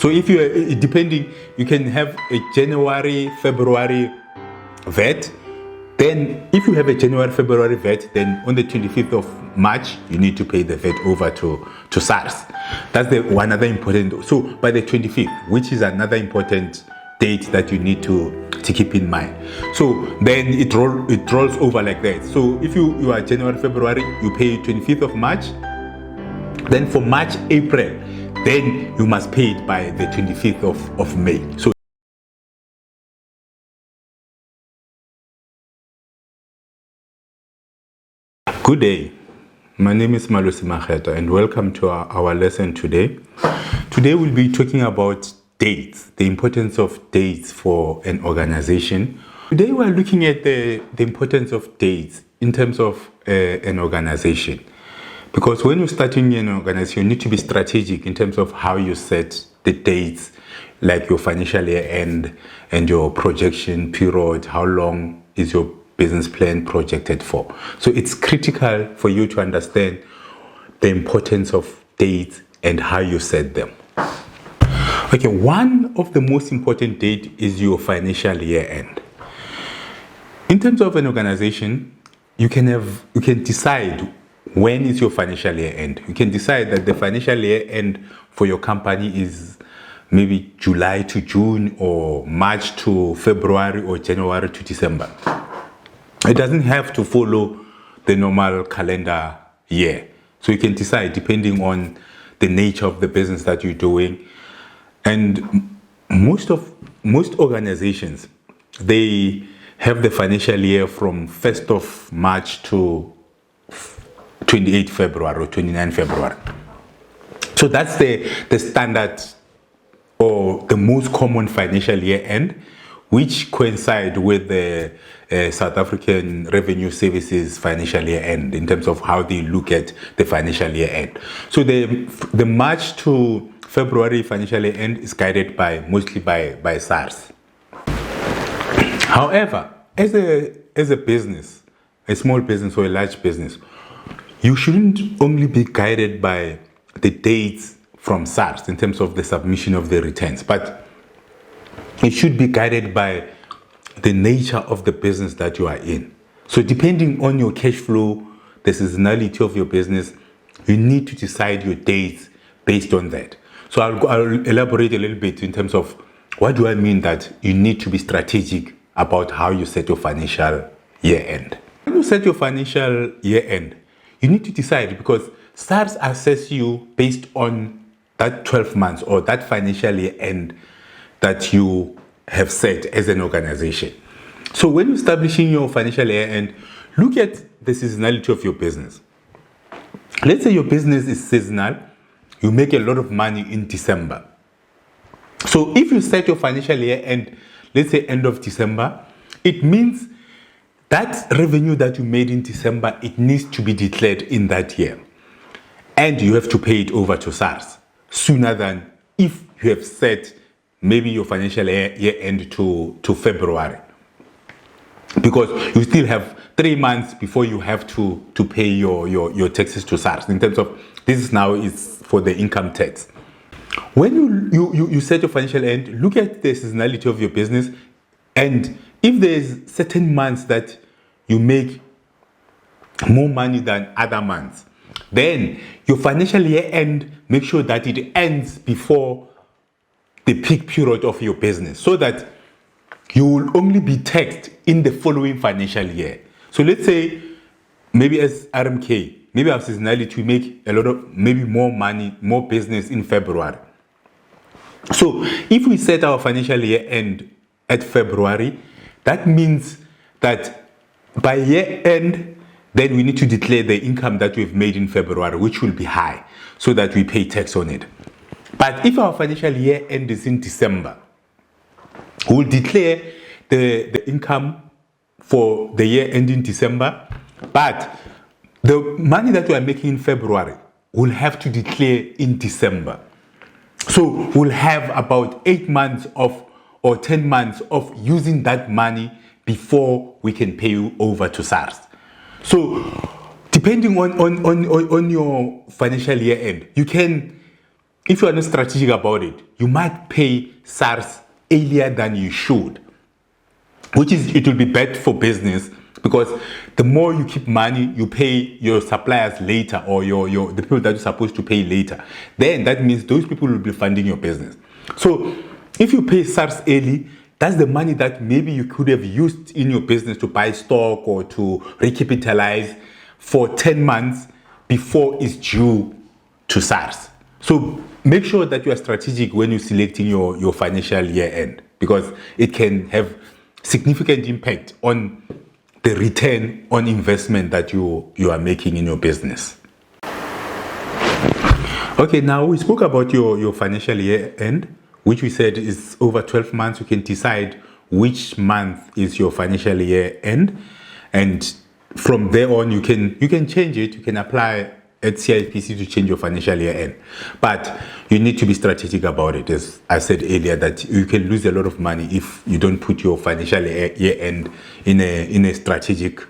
So if you are depending, you can have a January, February VAT. Then if you have a January, February VAT, then on the 25th of March, you need to pay the VAT over to SARS. That's the one other important. So by the 25th, which is another important date that you need to keep in mind. So then it rolls over like that. So if you are January, February, you pay 25th of March. Then for March, April, then you must pay it by the 25th of May. So good day. My name is Malusi Makgetho and welcome to our lesson today. Today we'll be talking about dates, the importance of dates for an organization. Today we're looking at the importance of dates in terms of an organization. Because when you're starting an organization, you need to be strategic in terms of how you set the dates, like your financial year end and your projection period, how long is your business plan projected for. So it's critical for you to understand the importance of dates and how you set them. Okay, one of the most important dates is your financial year end. In terms of an organization, you can decide when is your financial year end. You can decide that the financial year end for your company is maybe July to June or March to February or January to December. It doesn't have to follow the normal calendar year. So you can decide depending on the nature of the business that you're doing. And most organizations, they have the financial year from 1st of March to 28 February or 29 February. So that's the standard or the most common financial year end, which coincide with the South African Revenue Services financial year end in terms of how they look at the financial year end. So the March to February financial year end is guided mostly by SARS. However, as a business, a small business or a large business, you shouldn't only be guided by the dates from SARS in terms of the submission of the returns, but it should be guided by the nature of the business that you are in. So depending on your cash flow, the seasonality of your business, you need to decide your dates based on that. So I'll elaborate a little bit in terms of what do I mean that you need to be strategic about how you set your financial year end. When you set your financial year end, you need to decide because SARS assess you based on that 12 months or that financial year end that you have set as an organization. So when you're establishing your financial year end, look at the seasonality of your business. Let's say your business is seasonal, you make a lot of money in December. So if you set your financial year end, let's say end of December, it means that revenue that you made in December, it needs to be declared in that year. And you have to pay it over to SARS sooner than if you have set maybe your financial year end to February. Because you still have 3 months before you have to pay your taxes to SARS. In terms of, this is now is for the income tax. When you set your financial end, look at the seasonality of your business, and if there's certain months that you make more money than other months, then your financial year end, make sure that it ends before the peak period of your business so that you will only be taxed in the following financial year. So let's say maybe as RMK, maybe our seasonality, we make a lot of, maybe more money, more business in February. So if we set our financial year end at February, that means that by year end, then we need to declare the income that we've made in February, which will be high, so that we pay tax on it. But if our financial year end is in December, we'll declare the income for the year ending December, but the money that we are making in February, we'll have to declare in December. So we'll have about 8 months of or 10 months of using that money before we can pay you over to SARS. So depending on your financial year end, you if you are not strategic about it, you might pay SARS earlier than you should, which is, it will be bad for business, because the more you keep money, you pay your suppliers later, or the people that you're supposed to pay later. Then that means those people will be funding your business. So if you pay SARS early, that's the money that maybe you could have used in your business to buy stock or to recapitalize for 10 months before it's due to SARS. So make sure that you are strategic when you're selecting your financial year end, because it can have significant impact on the return on investment that you are making in your business. Okay, now we spoke about your financial year end, which we said is over 12 months. You can decide which month is your financial year end, and from there on you can change it. You can apply at CIPC to change your financial year end, but you need to be strategic about it. As I said earlier, that you can lose a lot of money if you don't put your financial year end in a strategic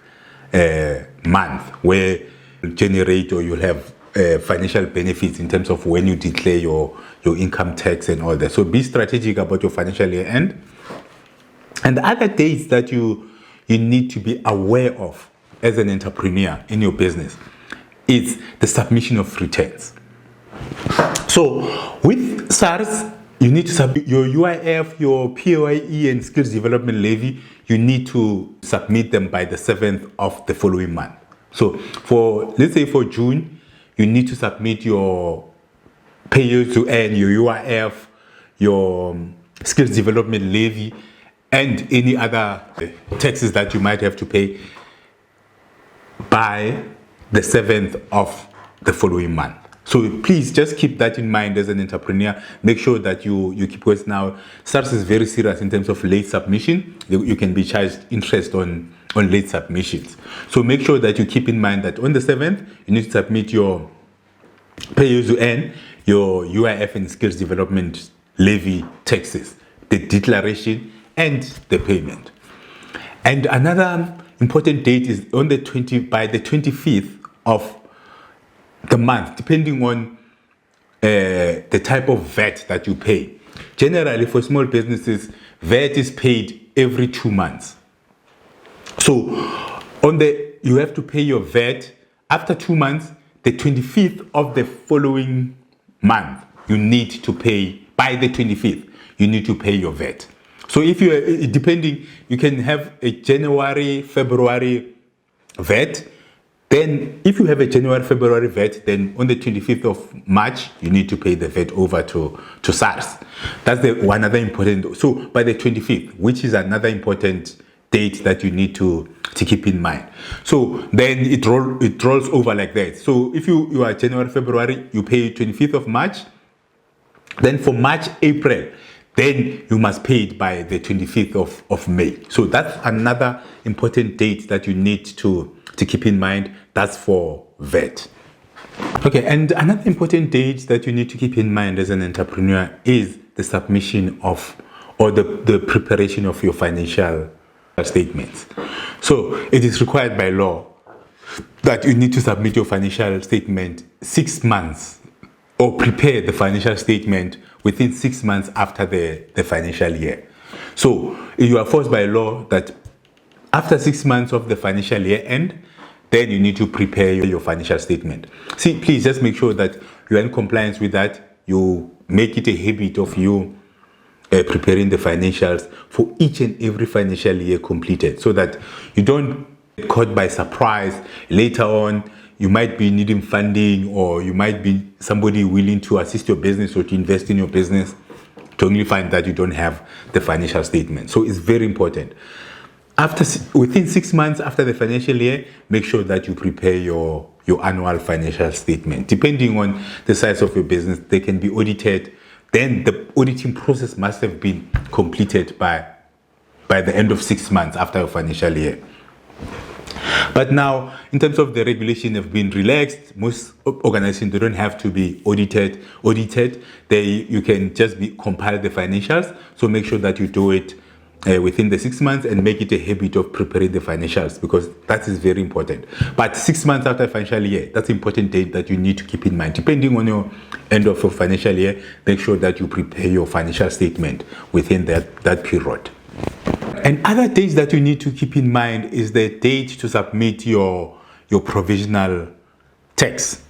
month where you generate, or you'll have financial benefits in terms of when you declare your income tax and all that. So be strategic about your financial year end. And the other dates that you need to be aware of as an entrepreneur in your business is the submission of returns. So with SARS, you need to submit your UIF, your PAYE and skills development levy. You need to submit them by the 7th of the following month. So let's say for June, you need to submit your pay to earn, your UIF, your skills development levy, and any other taxes that you might have to pay by the 7th of the following month. So please just keep that in mind as an entrepreneur. Make sure that you keep it. Now, SARS is very serious in terms of late submission. You can be charged interest on late submissions. So make sure that you keep in mind that on the 7th, you need to submit your pay to earn, your UIF and skills development levy taxes, the declaration and the payment. And another important date is by the 25th of the month, depending on the type of VAT that you pay. Generally, for small businesses, VAT is paid every 2 months. So you have to pay your VAT after 2 months. The 25th of the following month, you need to pay. By the 25th, you need to pay your VAT. So if you can have a January, February VAT. Then if you have a January, February VAT, then on the 25th of March, you need to pay the VAT over to SARS. That's one other important. So by the 25th, which is another important date that you need to keep in mind. So then it rolls over like that. So if you are January, February, you pay 25th of March. Then for March, April, then you must pay it by the 25th of May. So that's another important date that you need to keep in mind. That's for VAT. Okay, and another important date that you need to keep in mind as an entrepreneur is the submission of, or the preparation of your financial statements. So it is required by law that you need to submit your financial statement 6 months, or prepare the financial statement within 6 months after the financial year. So you are forced by law that after 6 months of the financial year end, then you need to prepare your financial statement. See, please just make sure that you are in compliance with that. You make it a habit of you preparing the financials for each and every financial year completed, so that you don't get caught by surprise later on. You might be needing funding, or you might be somebody willing to assist your business or to invest in your business, to only find that you don't have the financial statement. So it's very important. Within 6 months after the financial year, make sure that you prepare your annual financial statement. Depending on the size of your business, they can be audited. Then the auditing process must have been completed by the end of 6 months after your financial year. But now, in terms of the regulation, have been relaxed. Most organizations, they don't have to be audited. You can just compile the financials. So make sure that you do it within the 6 months and make it a habit of preparing the financials, because that is very important. But 6 months after financial year, that's an important date that you need to keep in mind. Depending on your end of your financial year, make sure that you prepare your financial statement within that period. And other dates that you need to keep in mind is the date to submit your provisional tax.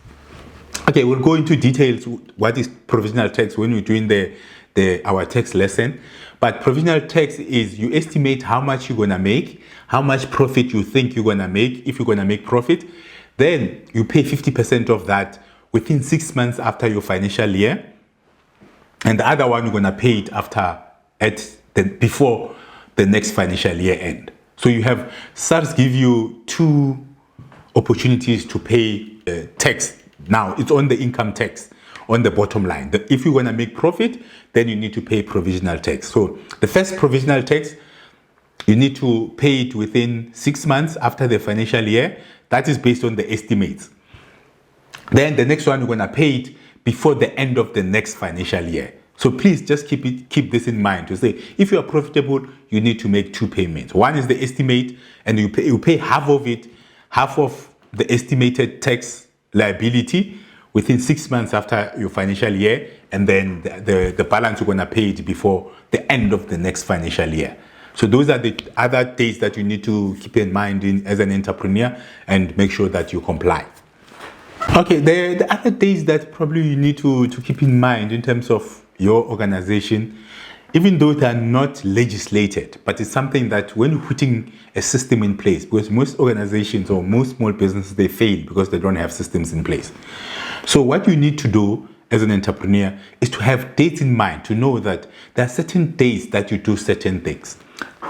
Okay, we'll go into details what is provisional tax when we're doing our tax lesson. But provisional tax is you estimate how much you're going to make, how much profit you think you're going to make, if you're going to make profit. Then you pay 50% of that within 6 months after your financial year. And the other one, you're going to pay it before the next financial year end. So you have, SARS give you two opportunities to pay tax. Now, it's on the income tax, on the bottom line. If you want to make profit, then you need to pay provisional tax. So the first provisional tax, you need to pay it within 6 months after the financial year. That is based on the estimates. Then the next one, you're going to pay it before the end of the next financial year. So please just keep this in mind to say, if you are profitable, you need to make two payments. One is the estimate, and you pay half of it, half of the estimated tax liability within 6 months after your financial year, and then the balance you're going to pay it before the end of the next financial year. So those are the other dates that you need to keep in mind as an entrepreneur, and make sure that you comply. Okay, the other dates that probably you need to keep in mind in terms of your organization, even though they are not legislated, but it's something that when you're putting a system in place, because most organizations or most small businesses, they fail because they don't have systems in place. So what you need to do as an entrepreneur is to have dates in mind, to know that there are certain days that you do certain things,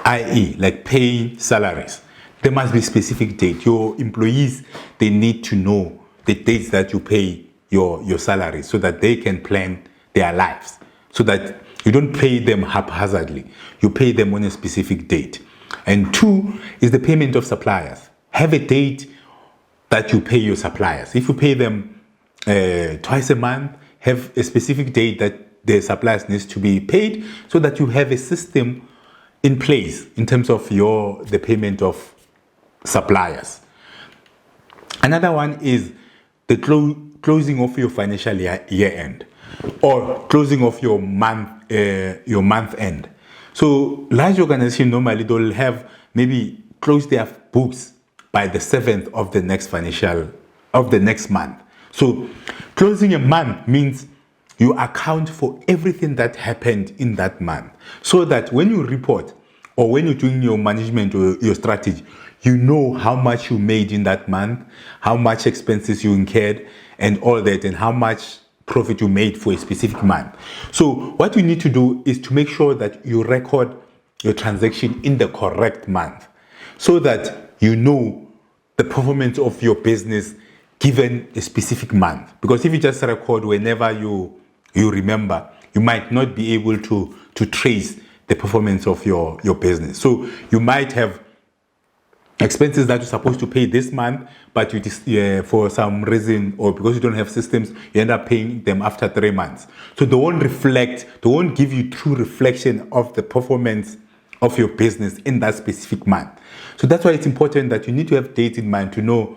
i.e. like paying salaries. There must be specific date. Your employees, they need to know the dates that you pay your salaries so that they can plan their lives, so that you don't pay them haphazardly. You pay them on a specific date. And two is the payment of suppliers. Have a date that you pay your suppliers. If you pay them twice a month, have a specific date that the suppliers needs to be paid, so that you have a system in place in terms of the payment of suppliers. Another one is the closing of your financial year end, or closing of your month end. So large organizations normally they'll have maybe close their books by the 7th of the next month. So closing a month means you account for everything that happened in that month, so that when you report or when you're doing your management or your strategy, you know how much you made in that month, how much expenses you incurred, and all that, and how much profit you made for a specific month. So what you need to do is to make sure that you record your transaction in the correct month, so that you know the performance of your business given a specific month. Because if you just record whenever you remember, you might not be able to trace the performance of your business. So you might have expenses that you're supposed to pay this month, but for some reason, or because you don't have systems, you end up paying them after 3 months. So they won't give you true reflection of the performance of your business in that specific month. So that's why it's important that you need to have dates in mind to know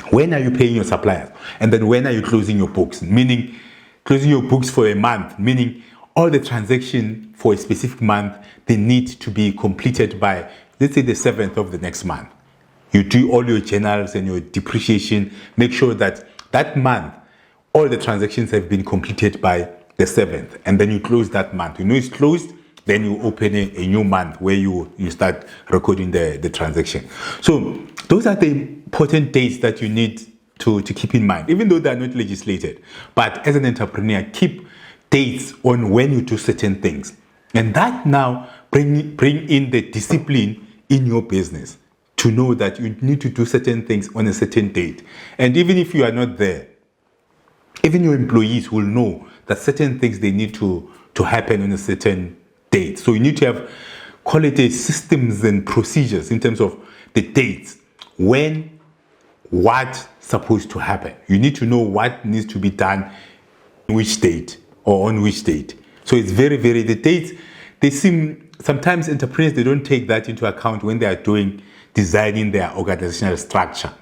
when are you paying your suppliers, and then when are you closing your books, meaning closing your books for a month, meaning all the transactions for a specific month, they need to be completed by, let's say, the 7th of the next month. You do all your journals and your depreciation. Make sure that that month, all the transactions have been completed by the 7th. And then you close that month. You know it's closed, then you open a new month where you start recording the transaction. So those are the important dates that you need to keep in mind, even though they are not legislated. But as an entrepreneur, keep dates on when you do certain things. And that now bring in the discipline in your business to know that you need to do certain things on a certain date. And even if you are not there, even your employees will know that certain things they need to happen on a certain date. So you need to have, call it, systems and procedures in terms of the dates, when, what's supposed to happen. You need to know what needs to be done in which date or on which date. So it's very, very, the dates, they seem sometimes entrepreneurs, they don't take that into account when they are designing their organizational structure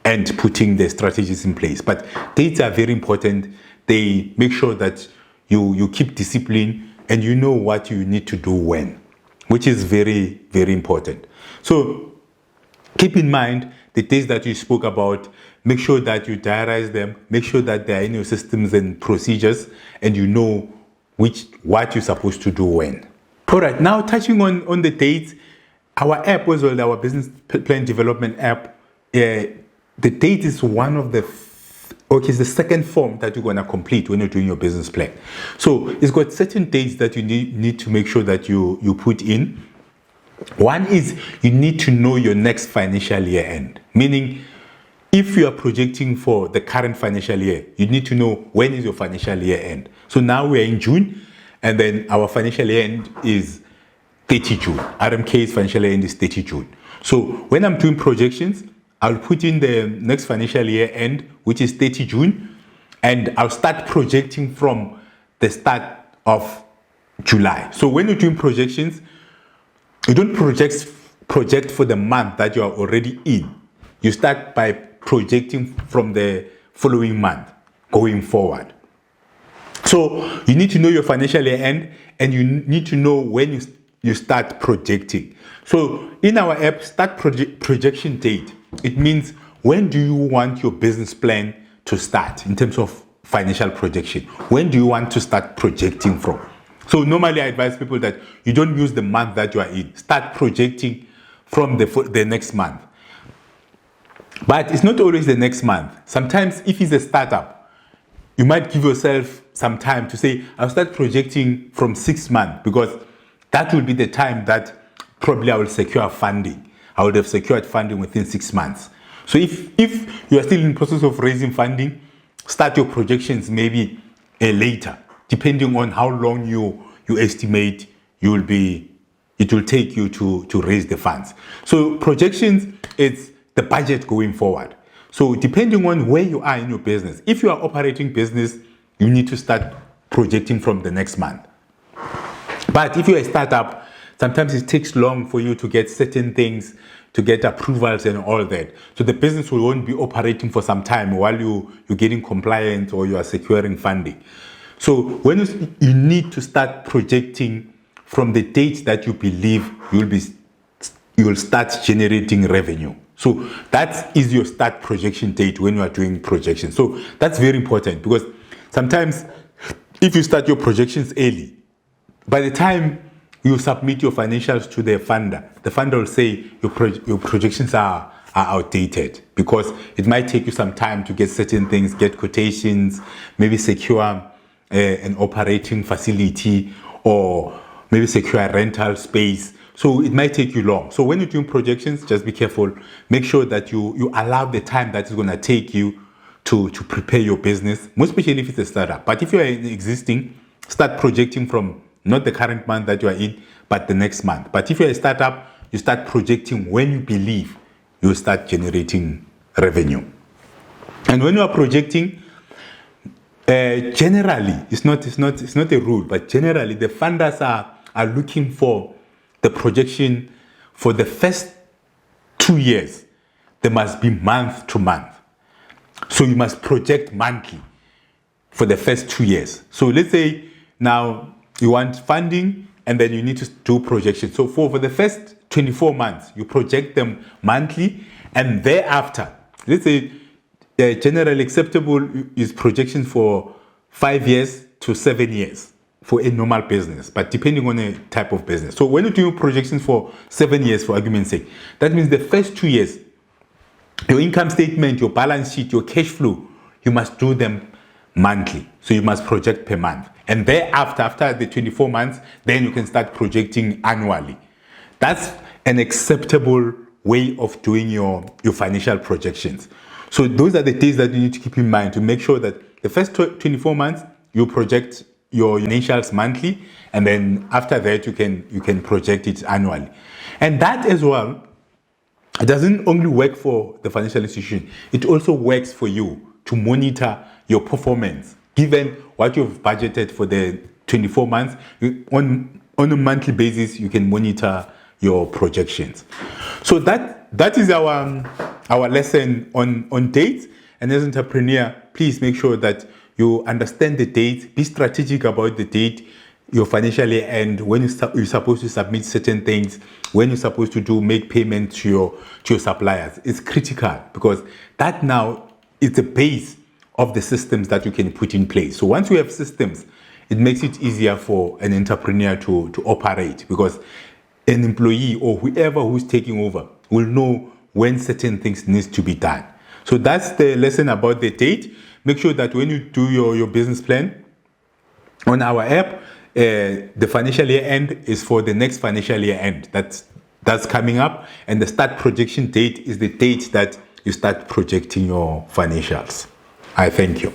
and putting their strategies in place. But dates are very important. They make sure that you keep discipline and you know what you need to do when, which is very, very important. So keep in mind the dates that you spoke about. Make sure that you diarize them. Make sure that they are in your systems and procedures, and you know what you're supposed to do when. All right, now touching on the dates, our app as well, our business plan development app, the date is one of the it's the second form that you're going to complete when you're doing your business plan. So it's got certain dates that you need to make sure that you put in. One is you need to know your next financial year end, meaning if you are projecting for the current financial year, you need to know when is your financial year end. So now we are in June, and then our financial year end is 30 June. RMK's financial year end is 30 June. So when I'm doing projections, I'll put in the next financial year end, which is 30 June, and I'll start projecting from the start of July. So when you're doing projections, you don't project for the month that you are already in. You start by projecting from the following month going forward. So you need to know your financial year end, and you need to know when you start projecting. So in our app, start projection date, it means when do you want your business plan to start in terms of financial projection? When do you want to start projecting from? So normally I advise people that you don't use the month that you are in. Start projecting from the next month. But it's not always the next month. Sometimes if it's a startup, you might give yourself some time to say, I'll start projecting from 6 months, because that will be the time that probably I will secure funding. I would have secured funding within 6 months. So if you are still in the process of raising funding, start your projections maybe later, depending on how long you estimate it will take you to raise the funds. So projections, it's the budget going forward. So depending on where you are in your business, if you are operating business, you need to start projecting from the next month. But if you're a startup, sometimes it takes long for you to get certain things, to get approvals and all that. So the business won't be operating for some time while you're getting compliant or you are securing funding. So when you need to start projecting from the date that you believe you'll start generating revenue. So that is your start projection date when you are doing projections. So that's very important, because sometimes if you start your projections early, by the time you submit your financials to the funder will say your projections are outdated, because it might take you some time to get certain things, get quotations, maybe secure an operating facility, or maybe secure a rental space. So it might take you long. So when you're doing projections, just be careful. Make sure that you allow the time that it's going to take you to prepare your business, most especially if it's a startup. But if you're existing, start projecting from not the current month that you are in, but the next month. But if you're a startup, you start projecting when you believe you'll start generating revenue. And when you are projecting, generally, it's not a rule, but generally the funders are looking for the projection for the first 2 years. There must be month to month. So you must project monthly for the first 2 years. So let's say now you want funding, and then you need to do projections. So for the first 24 months, you project them monthly, and thereafter, let's say generally acceptable is projections for 5 years to 7 years for a normal business, but depending on a type of business. So when you do projections for 7 years, for argument's sake, that means the first 2 years, your income statement, your balance sheet, your cash flow, you must do them monthly. So you must project per month. And thereafter, after the 24 months, then you can start projecting annually. That's an acceptable way of doing your financial projections. So those are the things that you need to keep in mind to make sure that the first 24 months, you project your financials monthly, and then after that you can project it annually. And that as well, it doesn't only work for the financial institution, it also works for you to monitor your performance given what you've budgeted for the 24 months. On on a monthly basis, you can monitor your projections. So that is our lesson on dates. And as an entrepreneur, please make sure that you understand the date, be strategic about the date, your financial year end, when you're supposed to submit certain things, when you're supposed to make payment to your suppliers. It's critical, because that now is the base of the systems that you can put in place. So once you have systems, it makes it easier for an entrepreneur to operate, because an employee or whoever who's taking over will know when certain things needs to be done. So that's the lesson about the date. Make sure that when you do your business plan on our app, the financial year end is for the next financial year end. That's coming up, and the start projection date is the date that you start projecting your financials. I thank you.